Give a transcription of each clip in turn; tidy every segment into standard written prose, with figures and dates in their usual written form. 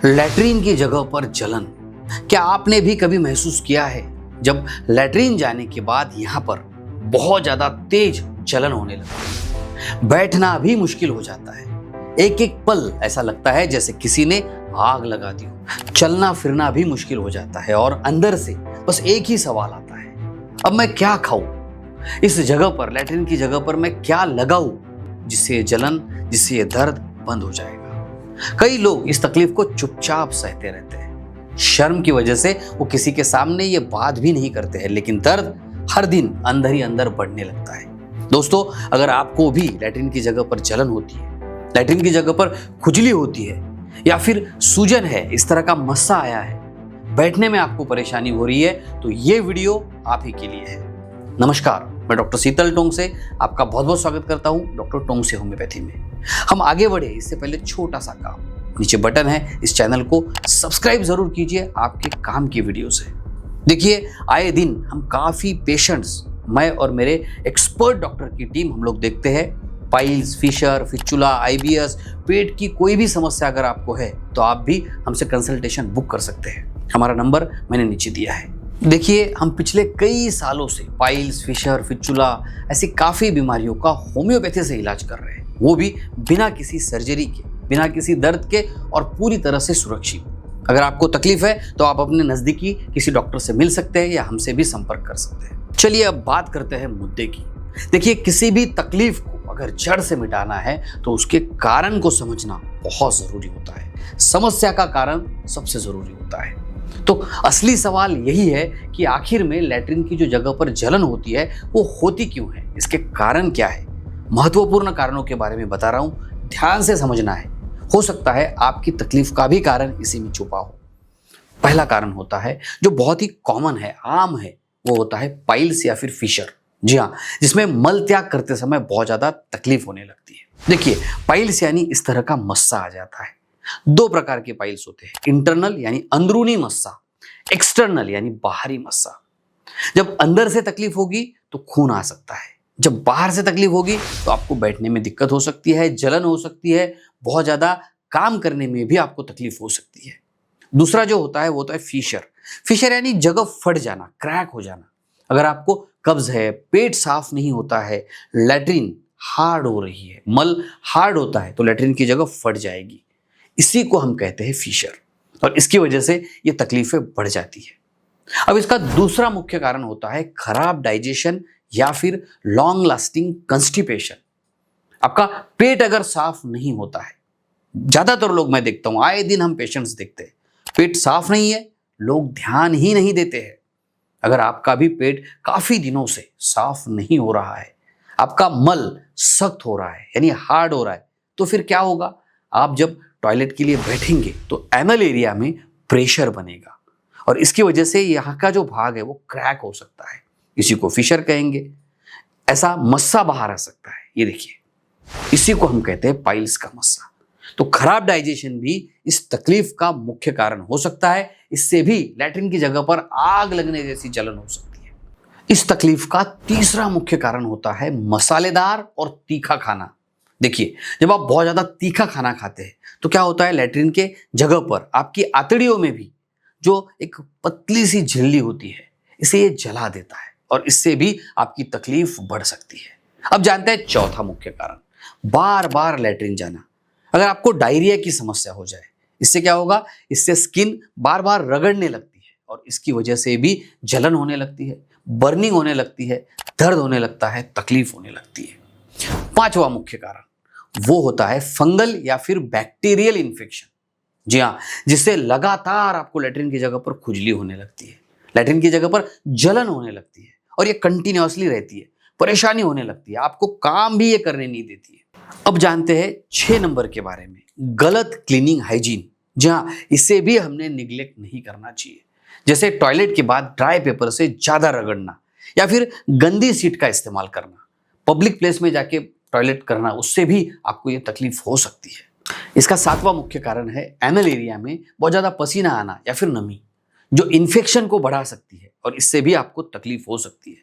Latrine की जगह पर जलन। क्या आपने भी कभी महसूस किया है जब लैट्रीन जाने के बाद यहाँ पर बहुत ज्यादा तेज जलन होने लगती है, बैठना भी मुश्किल हो जाता है। एक एक पल ऐसा लगता है जैसे किसी ने आग लगा दी हो। चलना फिरना भी मुश्किल हो जाता है और अंदर से बस एक ही सवाल आता है, अब मैं क्या खाऊं? इस जगह पर, लैट्रीन की जगह पर मैं क्या लगाऊं जिससे ये जलन, जिससे ये दर्द बंद हो जाएगा। कई लोग इस तकलीफ को चुपचाप सहते रहते हैं। शर्म की वजह से वो किसी के सामने ये बात भी नहीं करते हैं, लेकिन दर्द हर दिन अंदर ही अंदर बढ़ने लगता है। दोस्तों, अगर आपको भी लैट्रीन की जगह पर जलन होती है, लैट्रीन की जगह पर खुजली होती है या फिर सूजन है, इस तरह का मस्सा आया है, बैठने में आपको परेशानी हो रही है, तो ये वीडियो आप ही के लिए है। नमस्कार, मैं डॉक्टर शीतल टोंग से आपका बहुत बहुत स्वागत करता हूं डॉक्टर टोंग से होम्योपैथी में। हम आगे बढ़े इससे पहले छोटा सा काम, नीचे बटन है, इस चैनल को सब्सक्राइब जरूर कीजिए आपके काम की वीडियो से। देखिए, आए दिन हम काफी पेशेंट्स, मैं और मेरे एक्सपर्ट डॉक्टर की टीम, हम लोग देखते हैं पाइल्स, फिशर, फिस्चुला, आईबीएस, पेट की कोई भी समस्या अगर आपको है तो आप भी हमसे कंसल्टेशन बुक कर सकते हैं। हमारा नंबर मैंने नीचे दिया है। देखिए, हम पिछले कई सालों से पाइल्स, फिशर, फिस्चुला ऐसी काफ़ी बीमारियों का होम्योपैथी से इलाज कर रहे हैं, वो भी बिना किसी सर्जरी के, बिना किसी दर्द के और पूरी तरह से सुरक्षित। अगर आपको तकलीफ है तो आप अपने नज़दीकी किसी डॉक्टर से मिल सकते हैं या हमसे भी संपर्क कर सकते हैं। चलिए अब बात करते हैं मुद्दे की। देखिए, किसी भी तकलीफ को अगर जड़ से मिटाना है तो उसके कारण को समझना बहुत ज़रूरी होता है। समस्या का कारण सबसे ज़रूरी होता है। तो असली सवाल यही है कि आखिर में लैट्रिन की जो जगह पर जलन होती है वो होती क्यों है, इसके कारण क्या है। महत्वपूर्ण कारणों के बारे में बता रहा हूं, ध्यान से समझना है। हो सकता है आपकी तकलीफ का भी कारण इसी में छुपा हो। पहला कारण होता है जो बहुत ही कॉमन है, आम है, वो होता है पाइल्स या फिर फिशर। जी हाँ, जिसमें मल त्याग करते समय बहुत ज्यादा तकलीफ होने लगती है। देखिए, पाइल्स यानी इस तरह का मस्सा आ जाता है। दो प्रकार के पाइल्स होते हैं, इंटरनल यानी अंदरूनी मस्सा, एक्सटर्नल यानी बाहरी मस्सा। जब अंदर से तकलीफ होगी तो खून आ सकता है, जब बाहर से तकलीफ होगी तो आपको बैठने में दिक्कत हो सकती है, जलन हो सकती है, बहुत ज्यादा काम करने में भी आपको तकलीफ हो सकती है। दूसरा जो होता है वो होता है फिशर। फिशर यानी जगह फट जाना, क्रैक हो जाना। अगर आपको कब्ज है, पेट साफ नहीं होता है, लैट्रिन हार्ड हो रही है, मल हार्ड होता है, तो लैट्रिन की जगह फट जाएगी। इसी को हम कहते हैं फिशर, और इसकी वजह से ये तकलीफें बढ़ जाती है। अब इसका दूसरा मुख्य कारण होता है खराब डाइजेशन या फिर लॉन्ग लास्टिंग कंस्टिपेशन। आपका पेट अगर साफ नहीं होता है, ज्यादातर लोग मैं देखता हूं, आए दिन हम पेशेंट्स देखते हैं, पेट साफ नहीं है, लोग ध्यान ही नहीं देते हैं। अगर आपका भी पेट काफी दिनों से साफ नहीं हो रहा है, आपका मल सख्त हो रहा है यानी हार्ड हो रहा है, तो फिर क्या होगा? आप जब टॉयलेट के लिए बैठेंगे तो एनल एरिया में प्रेशर बनेगा और इसकी वजह से यहाँ का जो भाग है वो क्रैक हो सकता है। इसी को फिशर कहेंगे। ऐसा मस्सा बाहर आ सकता है, ये देखिए, इसी को हम कहते हैं पाइल्स का मस्सा। तो खराब डाइजेशन भी इस तकलीफ का मुख्य कारण हो सकता है। इससे भी लैट्रिन की जगह पर आग लगने जैसी जलन हो सकती है। इस तकलीफ का तीसरा मुख्य कारण होता है मसालेदार और तीखा खाना। देखिए, जब आप बहुत ज्यादा तीखा खाना खाते हैं तो क्या होता है, लैट्रिन के जगह पर आपकी आंतड़ियों में भी जो एक पतली सी झिल्ली होती है, इसे ये जला देता है और इससे भी आपकी तकलीफ बढ़ सकती है। अब जानते हैं चौथा मुख्य कारण, बार बार लैट्रिन जाना। अगर आपको डायरिया की समस्या हो जाए, इससे क्या होगा? इससे स्किन बार बार रगड़ने लगती है और इसकी वजह से भी जलन होने लगती है, बर्निंग होने लगती है, दर्द होने लगता है, तकलीफ होने लगती है। पांचवा मुख्य कारण वो होता है फंगल या फिर बैक्टीरियल इन्फेक्शन। जी हाँ, जिससे लगातार आपको लैट्रिन की जगह पर खुजली होने लगती है, लैट्रिन की जगह पर जलन होने लगती है और ये कंटिन्यूअसली रहती है, परेशानी होने लगती है, आपको काम भी ये करने नहीं देती है। अब जानते हैं 6 नंबर के बारे में, गलत क्लीनिंग हाइजीन। जी हाँ, इसे भी हमने निग्लेक्ट नहीं करना चाहिए। जैसे टॉयलेट के बाद ड्राई पेपर से ज्यादा रगड़ना या फिर गंदी सीट का इस्तेमाल करना, पब्लिक प्लेस में जाके टॉयलेट करना, उससे भी आपको ये तकलीफ हो सकती है। इसका 7वां मुख्य कारण है एनल एरिया में बहुत ज्यादा पसीना आना या फिर नमी, जो इन्फेक्शन को बढ़ा सकती है और इससे भी आपको तकलीफ हो सकती है।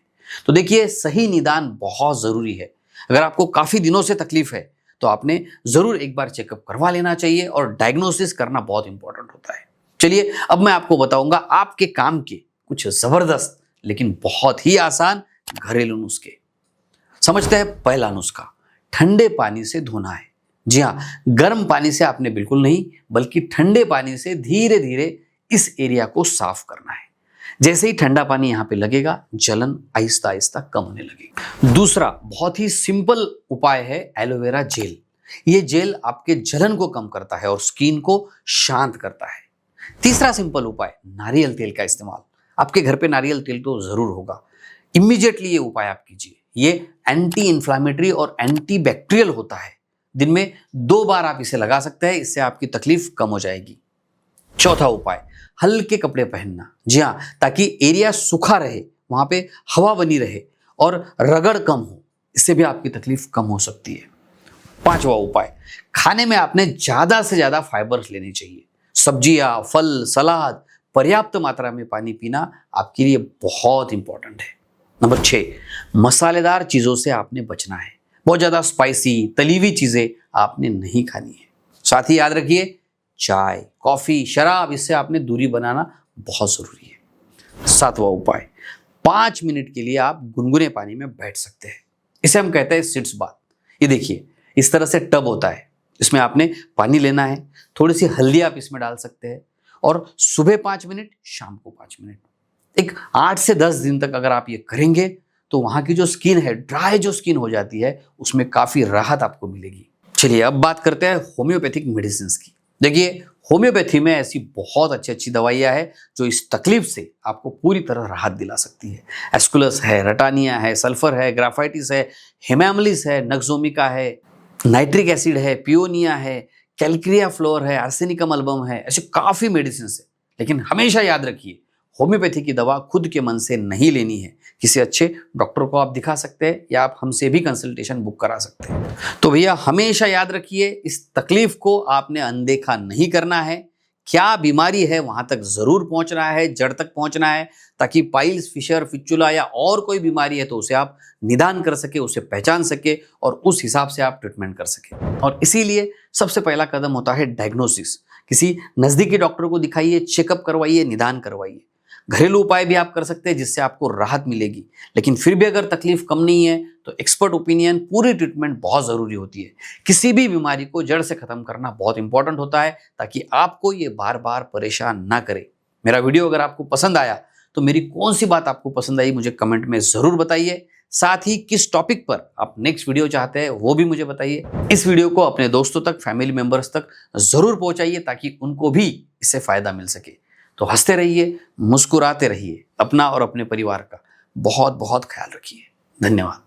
तो देखिए, सही निदान बहुत जरूरी है। अगर आपको काफी दिनों से तकलीफ है तो आपने ज़रूर एक बार चेकअप करवा लेना चाहिए और डायग्नोसिस करना बहुत इंपॉर्टेंट होता है। चलिए अब मैं आपको बताऊंगा आपके काम के कुछ ज़बरदस्त लेकिन बहुत ही आसान घरेलू नुस्खे। समझते हैं पहला नुस्खा, ठंडे पानी से धोना है। जी हाँ, गर्म पानी से आपने बिल्कुल नहीं बल्कि ठंडे पानी से धीरे धीरे इस एरिया को साफ करना है। जैसे ही ठंडा पानी यहाँ पे लगेगा जलन आहिस्ता आहिस्ता कम होने लगेगी। दूसरा बहुत ही सिंपल उपाय है एलोवेरा जेल। ये जेल आपके जलन को कम करता है और स्किन को शांत करता है। तीसरा सिंपल उपाय नारियल तेल का इस्तेमाल। आपके घर पे नारियल तेल तो जरूर होगा, इमीडिएटली ये उपाय आप कीजिए। ये एंटी इंफ्लेमेटरी और एंटी बैक्टीरियल होता है। दिन में 2 बार आप इसे लगा सकते हैं, इससे आपकी तकलीफ कम हो जाएगी। चौथा उपाय हल्के कपड़े पहनना। जी हाँ, ताकि एरिया सूखा रहे, वहां पे हवा बनी रहे और रगड़ कम हो, इससे भी आपकी तकलीफ कम हो सकती है। पांचवा उपाय, खाने में आपने ज्यादा से ज्यादा फाइबर्स लेने चाहिए। सब्जियां, फल, सलाद, पर्याप्त मात्रा में पानी पीना आपके लिए बहुत इंपॉर्टेंट है। नंबर 6, मसालेदार चीजों से आपने बचना है। बहुत ज्यादा स्पाइसी तली हुई चीजें आपने नहीं खानी है। साथ ही याद रखिए चाय, कॉफी, शराब, इससे आपने दूरी बनाना बहुत जरूरी है। 7वां उपाय, 5 मिनट के लिए आप गुनगुने पानी में बैठ सकते हैं। इसे हम कहते हैं सिट्स बाथ। ये देखिए इस तरह से टब होता है, इसमें आपने पानी लेना है, थोड़ी सी हल्दी आप इसमें डाल सकते हैं और सुबह 5 मिनट, शाम को 5 मिनट, एक 8 से 10 दिन तक अगर आप ये करेंगे तो वहां की जो स्किन है, ड्राई जो स्किन हो जाती है, उसमें काफी राहत आपको मिलेगी। चलिए अब बात करते हैं होम्योपैथिक मेडिसिन की। देखिए होम्योपैथी में ऐसी बहुत अच्छी अच्छी दवाइयां हैं जो इस तकलीफ से आपको पूरी तरह राहत दिला सकती है। एस्कुलस है, रटानिया है, सल्फर है, ग्राफाइटिस है, हेमामलिस है, नक्सोमिका है, नाइट्रिक एसिड है, पियोनिया है, कैल्क्रिया फ्लोर है, आर्सेनिकम अल्बम है, ऐसे काफी मेडिसिन है। लेकिन हमेशा याद रखिए होम्योपैथी की दवा खुद के मन से नहीं लेनी है। किसी अच्छे डॉक्टर को आप दिखा सकते हैं या आप हमसे भी कंसल्टेशन बुक करा सकते हैं। तो भैया हमेशा याद रखिए इस तकलीफ को आपने अनदेखा नहीं करना है। क्या बीमारी है वहां तक जरूर पहुंचना है, जड़ तक पहुंचना है, ताकि पाइल्स, फिशर, फिस्चुला या और कोई बीमारी है तो उसे आप निदान कर सके, उसे पहचान सके और उस हिसाब से आप ट्रीटमेंट कर सके। और इसीलिए सबसे पहला कदम होता है डायग्नोसिस। किसी नजदीकी डॉक्टर को दिखाइए, चेकअप करवाइए, निदान करवाइए। घरेलू उपाय भी आप कर सकते हैं जिससे आपको राहत मिलेगी। लेकिन फिर भी अगर तकलीफ कम नहीं है तो एक्सपर्ट ओपिनियन, पूरी ट्रीटमेंट बहुत जरूरी होती है। किसी भी बीमारी को जड़ से खत्म करना बहुत इंपॉर्टेंट होता है ताकि आपको ये बार बार परेशान ना करे। मेरा वीडियो अगर आपको पसंद आया तो मेरी कौन सी बात आपको पसंद आई मुझे कमेंट में जरूर बताइए। साथ ही किस टॉपिक पर आप नेक्स्ट वीडियो चाहते हैं वो भी मुझे बताइए। इस वीडियो को अपने दोस्तों तक, फैमिली मेंबर्स तक जरूर पहुंचाइए ताकि उनको भी इससे फायदा मिल सके। तो हंसते रहिए, मुस्कुराते रहिए, अपना और अपने परिवार का बहुत बहुत ख्याल रखिए। धन्यवाद।